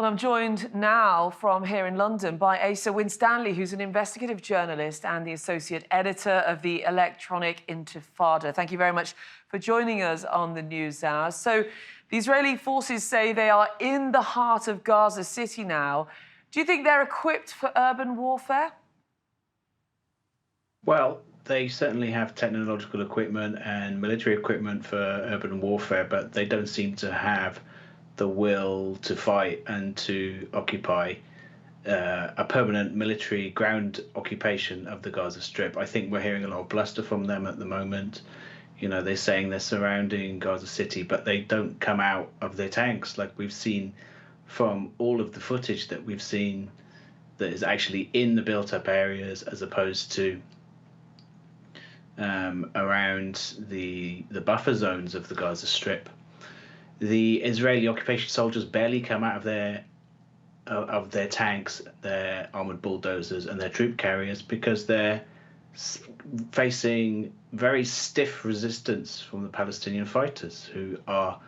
Well, I'm joined now from here in London by Asa Winstanley, who's an investigative journalist and the associate editor of the Electronic Intifada. Thank you very much for joining us on the News Hour. So, the Israeli forces say they are in the heart of Gaza City now. Do you think they're equipped for urban warfare? Well, they certainly have technological equipment and military equipment for urban warfare, but they don't seem to have the will to fight and to occupy a permanent military ground occupation of the Gaza Strip. I think we're hearing a lot of bluster from them at the moment. You know, they're saying they're surrounding Gaza City, but they don't come out of their tanks like we've seen from all of the footage that we've seen that is actually in the built-up areas as opposed to around the buffer zones of the Gaza Strip. The Israeli occupation soldiers barely come out of their tanks, their armored bulldozers, and their troop carriers because they're facing very stiff resistance from the Palestinian fighters, who are,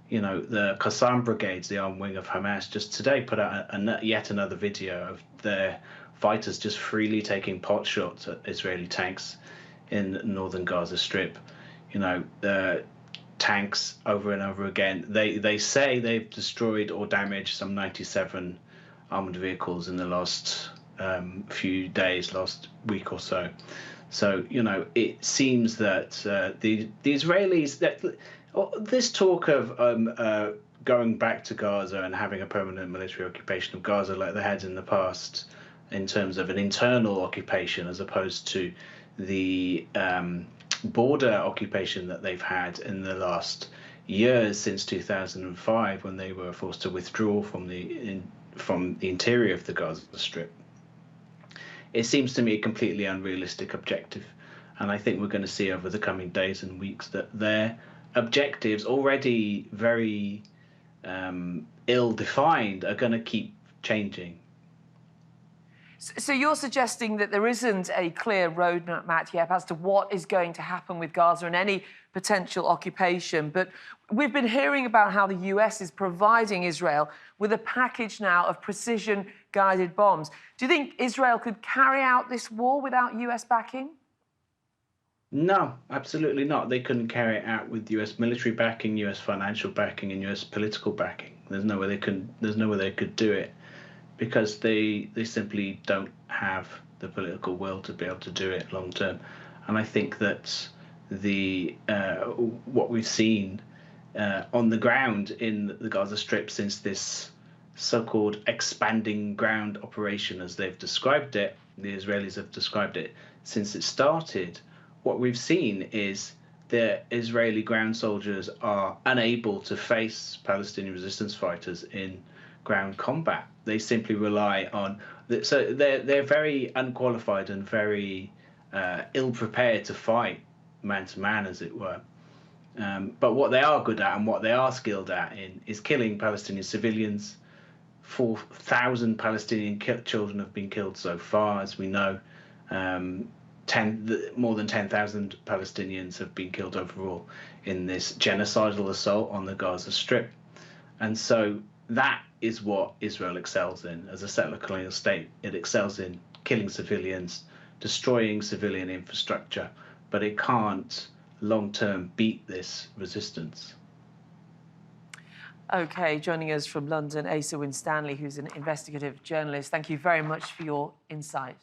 you know, the Qassam brigades, the armed wing of Hamas. Just today put out yet another video of their fighters just freely taking pot shots at Israeli tanks in northern Gaza Strip. You know, the tanks over and over again. They say they've destroyed or damaged some 97 armored vehicles in the last few days, last week or so. So, you know, it seems that the Israelis, this talk of going back to Gaza and having a permanent military occupation of Gaza like they had in the past, in terms of an internal occupation as opposed to the border occupation that they've had in the last years since 2005, when they were forced to withdraw from the interior of the Gaza Strip. It seems to me a completely unrealistic objective, and I think we're going to see over the coming days and weeks that their objectives, already very ill-defined, are going to keep changing. So you're suggesting that there isn't a clear roadmap yet as to what is going to happen with Gaza and any potential occupation. But we've been hearing about how the US is providing Israel with a package now of precision-guided bombs. Do you think Israel could carry out this war without US backing? No, absolutely not. They couldn't carry it out with US military backing, US financial backing, and US political backing. There's no way they could do it, because they simply don't have the political will to be able to do it long term. And I think that what we've seen on the ground in the Gaza Strip since this so-called expanding ground operation, as they've described it, the Israelis have described it, since it started, what we've seen is the Israeli ground soldiers are unable to face Palestinian resistance fighters in ground combat. They simply rely on, so they're very unqualified and very ill prepared to fight man to man, as it were. But what they are good at and what they are skilled at is killing Palestinian civilians. 4,000 Palestinian children have been killed so far, as we know. More than 10,000 Palestinians have been killed overall in this genocidal assault on the Gaza Strip. And so that is what Israel excels in as a settler colonial state. It excels in killing civilians, destroying civilian infrastructure, but it can't long-term beat this resistance. OK, joining us from London, Asa Winstanley, who's an investigative journalist. Thank you very much for your insight.